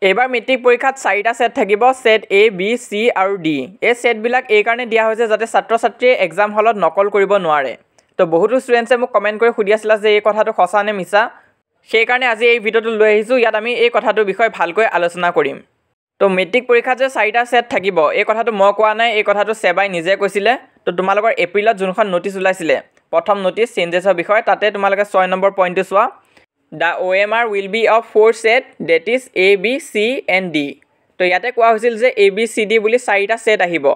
এইবাৰ মেট্ৰিক পৰীক্ষাত 4টা সেট থাকিব, সেট A, B, C আৰু D। এই সেটবিলাক এই কাৰণে দিয়া হৈছে যাতে ছাত্ৰ ছাত্ৰীয়ে এক্সাম হলত নকল কৰিব নোৱাৰে। তো বহুতো ষ্টুডেণ্টছে মোক কমেণ্ট কৰি সুধি আছিলা যে এই কথাটো সঁচা নে মিছা। সেই কাৰণে আজি এই ভিডিঅ'টো লৈ আহিছোঁ। ইয়াত আমি এই কথাটোৰ বিষয়ে ভালকৈ আলোচনা কৰিম। তো মেট্ৰিক পৰীক্ষাত যে 4টা সেট থাকিব এই কথাটো মই কোৱা নাই, এই কথাটো সেবাই নিজে কৈছিলে। তো তোমালোকৰ এপ্ৰিলত যোনখন নটিচ ওলাইছিলে, প্ৰথম নটিচ চেঞ্জেছৰ বিষয়ে, তাতে তোমালোকে 6 নম্বৰ পইণ্টটো চোৱা। The OMR will be of 4 set, that is A, B, C and D। তো ইয়াতে কোৱা হৈছিল যে A, B, C, D বুলি 4টা সেট আহিব।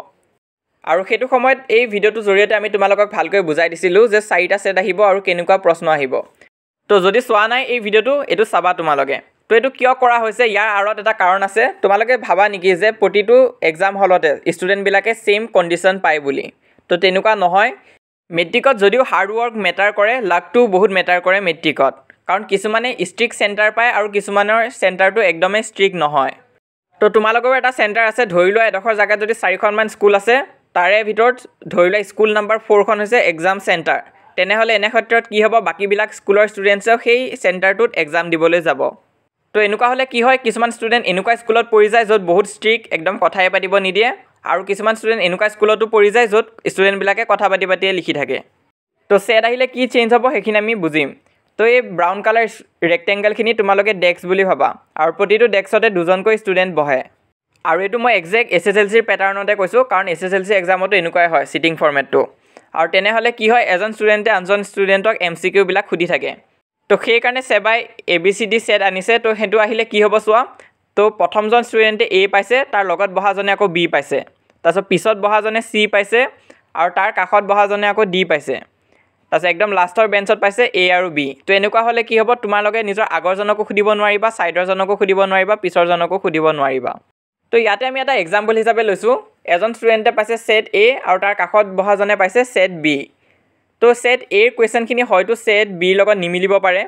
আৰু সেইটো সময়ত এই ভিডিঅ'টোৰ জৰিয়তে আমি তোমালোকক ভালকৈ বুজাই দিছিলোঁ যে 4টা সেট আহিব আৰু কেনেকুৱা প্ৰশ্ন আহিব। তো যদি চোৱা নাই এই ভিডিঅ'টো, এইটো চাবা তোমালোকে। তো এইটো কিয় কৰা হৈছে, ইয়াৰ আঁৰত এটা কাৰণ আছে। তোমালোকে ভাবা নেকি যে প্ৰতিটো এক্সাম হলতে ষ্টুডেণ্টবিলাকে ছেইম কণ্ডিশ্যন পায় বুলি? তো তেনেকুৱা নহয়। মেট্ৰিকত যদিও হাৰ্ড ৱৰ্ক মেটাৰ কৰে, লাকটো বহুত মেটাৰ কৰে মেট্ৰিকত। কাৰণ কিছুমানে ষ্ট্ৰিক্ট চেণ্টাৰ পায় আৰু কিছুমানৰ চেণ্টাৰটো একদমেই ষ্ট্ৰিক্ট নহয়। তো তোমালোকৰ এটা চেণ্টাৰ আছে, ধৰি লোৱা এডোখৰ জেগাত যদি 4খনমান স্কুল আছে, তাৰে ভিতৰত ধৰি লোৱা স্কুল নাম্বাৰ 4খন হৈছে এক্সাম চেণ্টাৰ। তেনেহ'লে এনে ক্ষেত্ৰত কি হ'ব, বাকীবিলাক স্কুলৰ ষ্টুডেণ্টছেও সেই চেণ্টাৰটোত এক্সাম দিবলৈ যাব। তো এনেকুৱা হ'লে কি হয়, কিছুমান ষ্টুডেণ্ট এনেকুৱা স্কুলত পৰি যায় য'ত বহুত ষ্ট্ৰিক্ট, একদম কথাই পাতিব নিদিয়ে। আৰু কিছুমান ষ্টুডেণ্ট এনেকুৱা স্কুলতো পৰি যায় য'ত ষ্টুডেণ্টবিলাকে কথা পাতিয়ে লিখি থাকে। তো সেট আহিলে কি চেঞ্জ হ'ব সেইখিনি আমি বুজিম। তো এই ব্ৰাউন কালাৰ ৰেক্টেংগেলখিনি তোমালোকে ডেস্ক বুলি ভাবা, আৰু প্ৰতিটো ডেস্কতে দুজনকৈ ষ্টুডেণ্ট বহে। আৰু এইটো মই একজেক্ট SSLCৰ পেটাৰ্ণতে কৈছোঁ, কাৰণ SSLC এক্সামতো এনেকুৱাই হয় চিটিং ফৰ্মেটটো। আৰু তেনেহ'লে কি হয়, এজন ষ্টুডেণ্টে আনজন ষ্টুডেণ্টক MCQবিলাক সুধি থাকে। তো সেইকাৰণে সেবাই ABCD সেট আনিছে। তো সেইটো আহিলে কি হ'ব চোৱা। তো প্ৰথমজন ষ্টুডেণ্টে A পাইছে, তাৰ লগত বহাজনে আকৌ B পাইছে। তাৰপিছত পিছত বহাজনে C পাইছে, আৰু তাৰ কাষত বহাজনে আকৌ D পাইছে। তাৰপিছত একদম লাষ্টৰ বেঞ্চত পাইছে A আৰু B। তো এনেকুৱা হ'লে কি হ'ব, তোমালোকে নিজৰ আগৰজনকো সুধিব নোৱাৰিবা, ছাইডৰজনকো সুধিব নোৱাৰিবা, পিছৰজনকো সুধিব নোৱাৰিবা। তো ইয়াতে আমি এটা এক্সাম্পল হিচাপে লৈছোঁ। এজন ষ্টুডেণ্টে পাইছে সেট A আৰু তাৰ কাষত বহাজনে পাইছে সেট B। তো সেট Aৰ কুৱেশ্যনখিনি হয়তো সেট Bৰ লগত নিমিলিব পাৰে।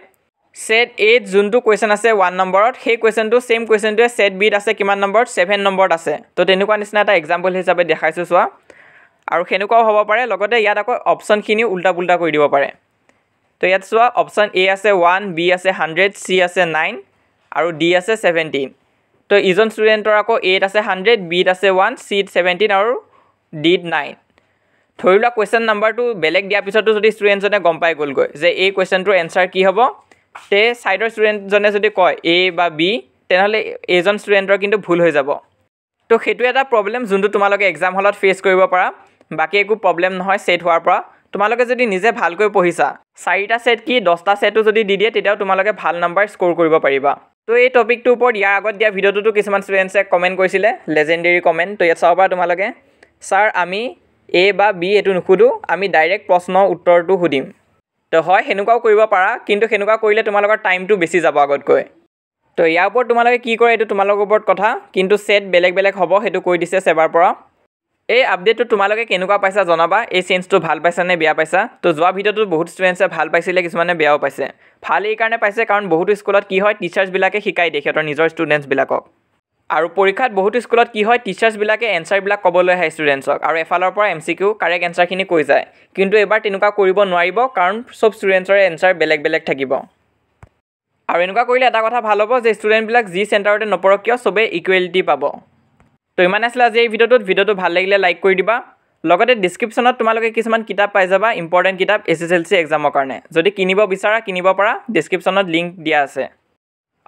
সেট Aত যোনটো কুৱেশ্যন আছে 1 নম্বৰত, সেই কুৱেশ্যনটো ছেইম কুৱেশ্যনটোৱে সেট Bত আছে কিমান নম্বৰত, 7 নম্বৰত আছে। তো তেনেকুৱা নিচিনা এটা এক্সাম্পল হিচাপে দেখাইছোঁ চোৱা। আৰু সেনেকুৱাও হ'ব পাৰে, লগতে ইয়াত আকৌ অপশ্যনখিনিও উল্টা পুল্টা কৰি দিব পাৰে। তো ইয়াত চোৱা, অপশ্যন A আছে 1, B আছে 100, C আছে 9 আৰু D আছে 17। তো ইজন ষ্টুডেণ্টৰ আকৌ Aত আছে 100, Bত আছে 1, Cত 17 আৰু Dত 9। ধৰি লোৱা কুৱেশ্যন নাম্বাৰটো বেলেগ দিয়াৰ পিছতো যদি ষ্টুডেণ্টজনে গম পাই গ'লগৈ যে এই কুৱেশ্যনটোৰ এনচাৰ কি হ'ব, তে ছাইডৰ ষ্টুডেণ্টজনে যদি কয় A বা B, তেনেহ'লে এইজন ষ্টুডেণ্টৰ কিন্তু ভুল হৈ যাব। তো সেইটো এটা প্ৰব্লেম যোনটো তোমালোকে এক্সাম হলত ফেচ কৰিব পাৰা। বাকী একো প্ৰব্লেম নহয় সেট হোৱাৰ পৰা। তোমালোকে যদি নিজে ভালকৈ পঢ়িছা, 4টা সেট কি 10টা সেটো যদি দি দিয়ে, তেতিয়াও তোমালোকে ভাল নাম্বাৰ স্ক'ৰ কৰিব পাৰিবা। তো এই টপিকটোৰ ওপৰত ইয়াৰ আগত দিয়া ভিডিঅ'টোতো কিছুমান ষ্টুডেণ্টছে কমেণ্ট কৰিছিলে, লেজেণ্ডেৰী কমেণ্ট। তো ইয়াত চাব পাৰা তোমালোকে, ছাৰ আমি A বা B এইটো নুসুধোঁ, আমি ডাইৰেক্ট প্ৰশ্নৰ উত্তৰটো সুধিম। তো হয়, সেনেকুৱাও কৰিব পাৰা, কিন্তু সেনেকুৱা কৰিলে তোমালোকৰ টাইমটো বেছি যাব আগতকৈ। তো ইয়াৰ ওপৰত তোমালোকে কি কৰে এইটো তোমালোকৰ ওপৰত কথা, কিন্তু সেট বেলেগ বেলেগ হ'ব সেইটো কৈ দিছে সেবাৰ পৰা। এই আপডেটটো তোমালোকে কেনেকুৱা পাইছা জনাবা, এই চেঞ্জটো ভাল পাইছা নে বেয়া পাইছা। তো যোৱা ভিডিঅ'টো বহুত ষ্টুডেণ্টছে ভাল পাইছিলে, কিছুমানে বেয়াও পাইছে। ভাল এই কাৰণে পাইছে কাৰণ বহুতো স্কুলত কি হয়, টিচাৰ্ছবিলাকে শিকাই দিয়ে সিহঁতৰ নিজৰ ষ্টুডেণ্টছবিলাকক। আৰু পৰীক্ষাত বহুতো স্কুলত কি হয়, টিচাৰ্ছবিলাকে এনচাৰবিলাক ক'বলৈ আহে ষ্টুডেণ্টছক, আৰু এফালৰ পৰা MCQ কাৰেক্ট এনচাৰখিনি কৈ যায়। কিন্তু এইবাৰ তেনেকুৱা কৰিব নোৱাৰিব, কাৰণ চব ষ্টুডেণ্টছৰে এনচাৰ বেলেগ বেলেগ থাকিব। আৰু এনেকুৱা কৰিলে এটা কথা ভাল হ'ব যে ষ্টুডেণ্টবিলাক যি চেণ্টাৰতে নপঢ়ক কিয় চবেই ইকুৱেলিটি পাব। তো ইমান আছিলে আজি এই ভিডিঅ'টো ভাল লাগিলে লাইক কৰি দিবা। লগতে ডিছক্ৰিপশ্যনত তোমালোকে কিছুমান কিতাপ পাই যাবা, ইম্পৰ্টেণ্ট কিতাপ SSLC এক্সামৰ কাৰণে। যদি কিনিব বিচাৰা কিনিব পাৰা, ডিছক্ৰিপশ্যনত লিংক দিয়া আছে।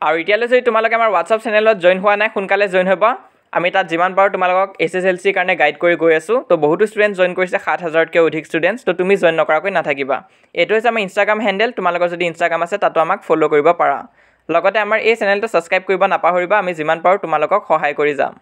আৰু এতিয়ালৈ যদি তোমালোকে আমাৰ হোৱাটছআপ চেনেলত জইন হোৱা নাই, সোনকালে জইন হ'বা। আমি তাত যিমান পাৰোঁ তোমালোকক SSLCৰ কাৰণে গাইড কৰি গৈ আছোঁ। তো বহুতো ষ্টুডেণ্ট জইন কৰিছে, 7000তকৈ অধিক ষ্টুডেণ্টছ। তো তুমি জইন নকৰাকৈ নাথাকিবা। এইটো হৈছে আমাৰ ইনষ্টাগ্ৰাম হেণ্ডেল, তোমালোকৰ যদি ইনষ্টাগ্ৰাম আছে তাতো আমাক ফ'ল' কৰিব পাৰা। লগতে আমাৰ এই চেনেলটো ছাবস্ক্ৰাইব কৰিব নাপাহৰিবা, আমি যিমান পাৰোঁ তোমালোকক সহায় কৰি যাম।